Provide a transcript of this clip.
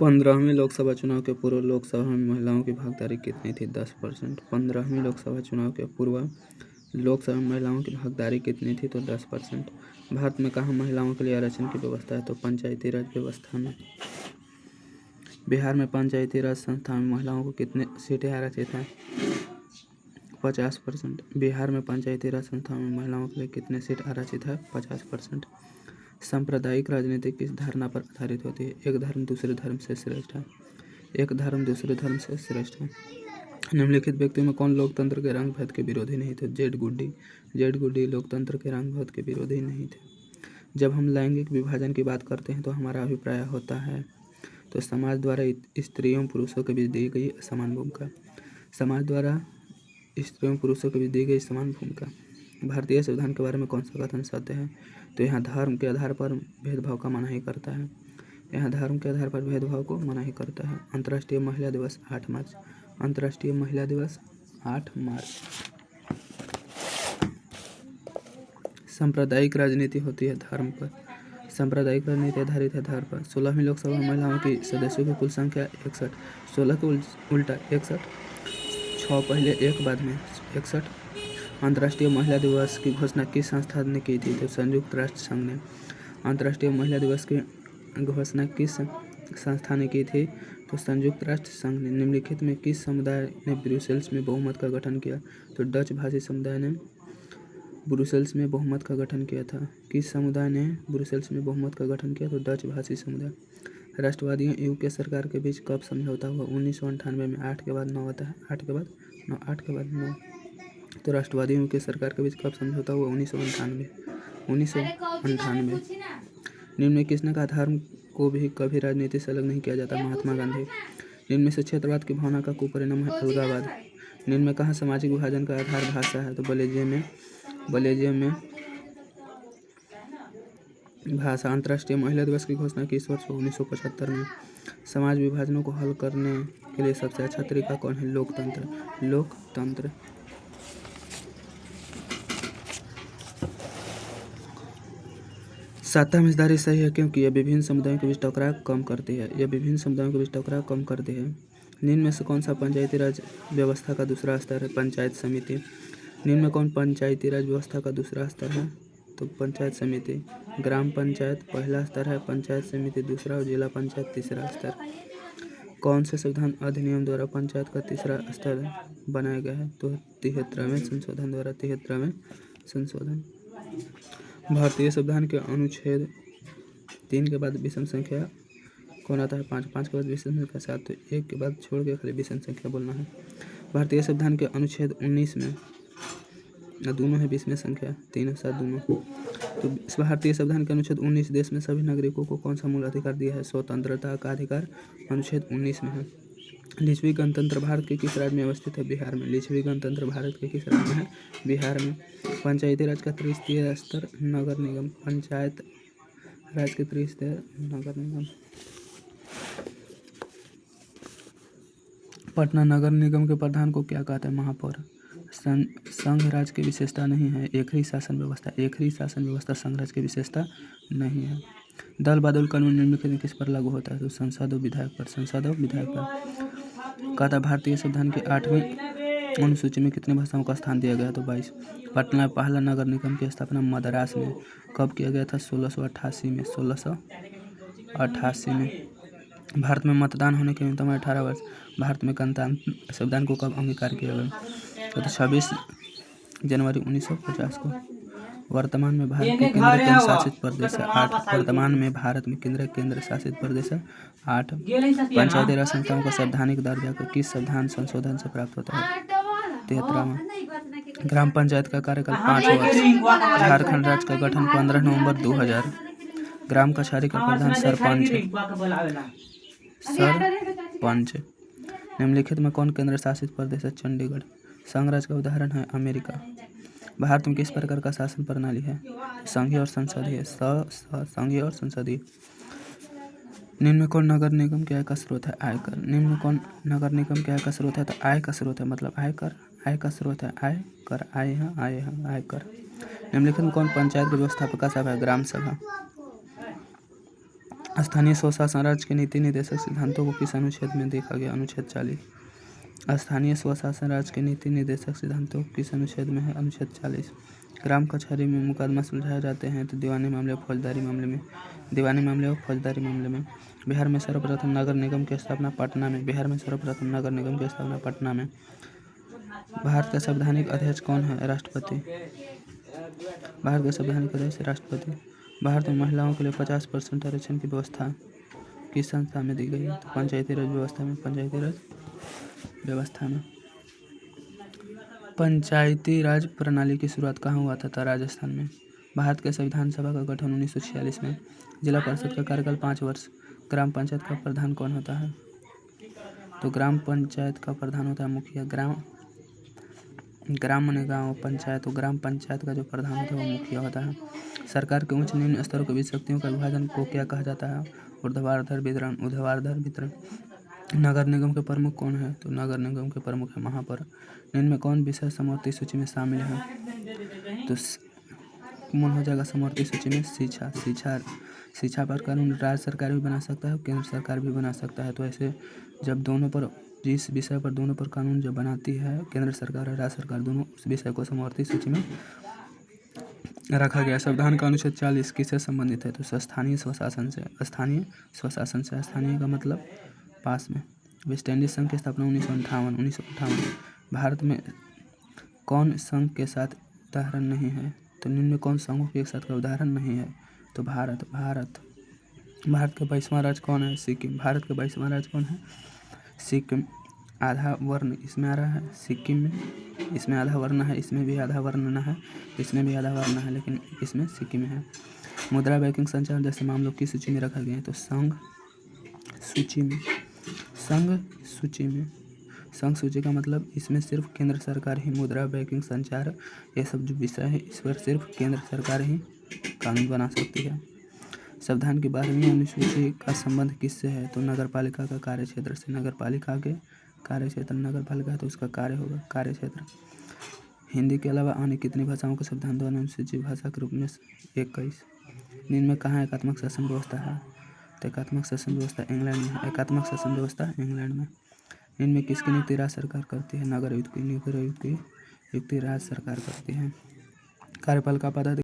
15वीं लोकसभा चुनाव के पूर्व लोकसभा में महिलाओं की भागीदारी कितनी थी? 10%। 15वीं लोकसभा चुनाव के पूर्व लोकसभा में महिलाओं की भागीदारी कितनी थी? तो 10%। भारत में कहाँ महिलाओं के लिए आरक्षण की व्यवस्था है? तो पंचायती राज व्यवस्था में। बिहार में पंचायती राज संस्था में महिलाओं को कितने सीटें आरक्षित हैं? 50%। बिहार में पंचायती राज संस्था में महिलाओं के लिए कितने सीट आरक्षित है? 50%। सांप्रदायिक राजनीति किस धारणा पर आधारित होती है? एक धर्म दूसरे धर्म से श्रेष्ठ है। एक धर्म दूसरे धर्म से श्रेष्ठ है। निम्नलिखित व्यक्तियों में कौन लोकतंत्र के रंग भेद के विरोधी नहीं थे? जेड गुड्डी लोकतंत्र के रंग भेद के विरोधी नहीं थे। जब हम लैंगिक विभाजन की बात करते हैं तो हमारा अभिप्राय होता है तो समाज द्वारा स्त्रियों पुरुषों के बीच दी गई समान भूमिका। समाज द्वारा स्त्रियों पुरुषों के बीच दी गई समान भूमिका। भारतीय संविधान के बारे में कौन सा कथन सत्य है? तो यहाँ धर्म के आधार पर भेदभाव का मनाही करता है। यहाँ धर्म के आधार पर भेदभाव को मनाही करता है। अंतर्राष्ट्रीय महिला दिवस 8 मार्च। अंतर्राष्ट्रीय महिला दिवस 8 मार्च। सांप्रदायिक राजनीति होती है धर्म पर। सांप्रदायिक राजनीति आधारित है धर्म पर। 16वीं लोकसभा में महिलाओं की सदस्यों की कुल संख्या 61। 16 के उल्टा 61। 6 पहले 1 बाद में 61। अंतर्राष्ट्रीय महिला दिवस की घोषणा किस संस्था ने की थी? तो संयुक्त राष्ट्र संघ ने। अंतर्राष्ट्रीय महिला दिवस की घोषणा किस संस्था ने की थी? तो संयुक्त राष्ट्र संघ ने। निम्नलिखित में किस समुदाय ने ब्रुसेल्स में बहुमत का गठन किया? तो डच भाषी समुदाय ने ब्रुसेल्स में बहुमत का गठन किया था। किस समुदाय ने ब्रुसेल्स में बहुमत का गठन किया? तो डच भाषी समुदाय। राष्ट्रवादियों यूके सरकार के बीच कब समझौता हुआ? 1998 में। 8 के बाद 9 होता है। 8 के बाद 9। 8 के बाद 9। तो राष्ट्रवादियों के सरकार के बीच कब समझौता हुआ? 1998। निम्न में किसने कहा धर्म को भी कभी राजनीति से अलग नहीं किया जाता? महात्मा गांधी। निम्न में से क्षेत्रवाद की भावना का कुपरिणाम है अलगाववाद। निम्न में कहाँ सामाजिक विभाजन का आधार भाषा है? तो बलेजियम में भाषा। अंतर्राष्ट्रीय महिला दिवस की घोषणा किस वर्ष? 1975 में। समाज विभाजनों को हल करने के लिए सबसे अच्छा तरीका कौन है? लोकतंत्र। समझदारी सही है क्योंकि यह विभिन्न समुदायों के बीच टकराव कम करती है। निम्न में से कौन सा पंचायती राज व्यवस्था का दूसरा स्तर है? पंचायत समिति। निम्न में कौन पंचायती राज व्यवस्था का दूसरा स्तर है? तो पंचायत समिति। ग्राम पंचायत पहला स्तर है, पंचायत समिति दूसरा और जिला पंचायत तीसरा स्तर। कौन से संविधान अधिनियम द्वारा पंचायत का तीसरा स्तर बनाया गया है? तो 73वें संशोधन द्वारा। 73वें संशोधन। भारतीय संविधान के अनुच्छेद 3 के बाद विषम संख्या कौन आता है? 5। 5 के बाद विषम संख्या 7। तो 1 के बाद छोड़ के खाली विषम संख्या बोलना है। भारतीय संविधान के अनुच्छेद 19 में दोनों है विषम संख्या 3 और 7 दोनों। तो इस भारतीय संविधान के अनुच्छेद 19 देश में सभी नागरिकों को कौन सा मूल अधिकार दिया है? स्वतंत्रता का अधिकार अनुच्छेद 19 में है। लिच्छवी गणतंत्र भारत के किस राज्य में अवस्थित है? बिहार में। लिच्छवी गणतंत्र भारत के किस राज्य में है? बिहार में। पंचायती राज का तृतीय स्तर नगर निगम। पंचायत राज के तृतीय स्तर नगर निगम। पटना नगर निगम के प्रधान को क्या कहते हैं? महापौर। संघ राज की विशेषता नहीं है एक ही शासन व्यवस्था संघ राज की विशेषता नहीं है। दल बदल कानून निम्नलिखित में किस पर लागू होता है? तो संसद और विधायक पर। कहता भारतीय संविधान की 8वीं अनुसूची में कितनी भाषाओं का स्थान दिया गया? तो 22। पटना पहला नगर निगम की स्थापना मद्रास में कब किया गया था? 1688 में। 1688 में। भारत में मतदान होने की न्यूनतम 18 वर्ष। भारत में गणतंत्र संविधान को कब अंगीकार किया गया? तो 26 जनवरी 1950 को। वर्तमान में भारत के केंद्र शासित प्रदेश है 8। वर्तमान में भारत में केंद्र शासित प्रदेश है 8। पंचायती राज संस्थाओं का संवैधानिक दर्जा किस संविधान संशोधन से प्राप्त होता है? 73वां। ग्राम पंचायत का कार्यकाल 5 वर्ष। झारखंड राज्य का गठन 15 नवंबर 2000। ग्राम कचहरी का प्रधान सरपंच। निम्नलिखित में कौन केंद्र शासित प्रदेश है? चंडीगढ़। संघ राज्य का उदाहरण है अमेरिका। भारत में किस प्रकार का शासन प्रणाली है? संघीय और संसदीय। संघीय और संसदीय। निम्न में कौन नगर निगम के आय का स्रोत है? आयकर। निम्न में कौन नगर निगम के आय का स्रोत है? तो आय का स्रोत है मतलब आयकर। आय का स्रोत है आयकर। आयकर। निम्नलिखित में कौन पंचायत की व्यवस्थापक सभा है? ग्राम सभा। स्थानीय स्वशासन राज्य के नीति निर्देशक सिद्धांतों को किस अनुच्छेद में देखा गया? अनुच्छेद 40। स्थानीय स्वशासन राज्य के नीति निर्देशक सिद्धांतों को किस अनुच्छेद में है? अनुच्छेद 40। ग्राम कचहरी में मुकदमा सुलझाए जाते हैं तो दीवानी मामले और फौजदारी मामले में। दीवानी मामले और फौजदारी मामले में। बिहार में सर्वप्रथम नगर निगम की स्थापना पटना में। बिहार में सर्वप्रथम नगर निगम की स्थापना पटना में। भारत का संवैधानिक अध्यक्ष कौन है? राष्ट्रपति। भारत का संवैधानिक अध्यक्ष राष्ट्रपति। भारत में महिलाओं के लिए 50% आरक्षण की व्यवस्था किस संस्था में दी गई है? तो पंचायती राज व्यवस्था में। पंचायती राज व्यवस्था में। पंचायती राज प्रणाली की शुरुआत कहाँ हुआ था? राजस्थान में। भारत के संविधान सभा का गठन 1946 में। जिला परिषद का कार्यकाल 5 वर्ष। ग्राम पंचायत का प्रधान कौन होता है? तो ग्राम पंचायत का प्रधान होता है मुखिया। ग्राम माने गाँव, पंचायत, तो ग्राम पंचायत का जो प्रधान होता है वो मुखिया होता है। सरकार के उच्च निम्न स्तरों के बीच शक्तियों का विभाजन को क्या कहा जाता है? ऊर्ध्वाधर वितरण। ऊर्ध्वाधर वितरण। नगर निगम के प्रमुख कौन है? तो नगर निगम के प्रमुख है महापौर। निम्न में कौन विषय समवर्ती सूची में शामिल है? तो कौन हो जाएगा समवर्ती सूची में? शिक्षा। शिक्षा पर कानून राज्य सरकार भी बना सकता है, केंद्र सरकार भी बना सकता है। तो ऐसे जब दोनों पर, जिस विषय पर दोनों पर कानून जब बनाती है केंद्र सरकार और राज्य सरकार दोनों, उस विषय को समवर्ती सूची में रखा गया। संविधान का अनुच्छेद 40 किससे संबंधित है? तो स्थानीय स्वशासन से। स्थानीय स्वशासन से। स्थानीय का मतलब पास में। वेस्ट इंडीज संघ की स्थापना 1958। भारत में कौन संघ के साथ उदाहरण नहीं है? तो निम्न में कौन संघों के एक साथ का उदाहरण नहीं है? तो भारत का 22वां राज्य कौन है? सिक्किम। भारत का 22वां राज्य कौन है? सिक्किम। आधा वर्ण इसमें आ रहा है सिक्किम में, इसमें आधा वर्ण है, इसमें भी आधा वर्ण न है, इसमें भी आधा वर्ण है, लेकिन इसमें सिक्किम है। मुद्रा बैंकिंग संचालन जैसे मामलों की सूची में रखा गया है? तो संघ सूची में। संघ सूची का मतलब इसमें सिर्फ केंद्र सरकार ही मुद्रा बैंकिंग संचार ये सब जो विषय है इस पर सिर्फ केंद्र सरकार ही कानून बना सकती है। संविधान की 12वीं अनुसूची का संबंध किससे है? तो नगर पालिका का कार्य क्षेत्र से। नगर पालिका के कार्य क्षेत्र, नगर पालिका है तो उसका कार्य होगा कार्य क्षेत्र। हिंदी के अलावा अन्य कितनी भाषाओं को संविधान द्वारा अनुसूचित भाषा के रूप में 21। निम्न में कहाँ एकात्मक शासन व्यवस्था है? तो एकात्मक शासन व्यवस्था इंग्लैंड में। एकात्मक शासन व्यवस्था इंग्लैंड में। निम्न में किसकी नियुक्ति राज्य सरकार करती है? नगर आयुक्त की नियुक्ति राज्य सरकार करती है। कार्यपालिका पदाधिकारी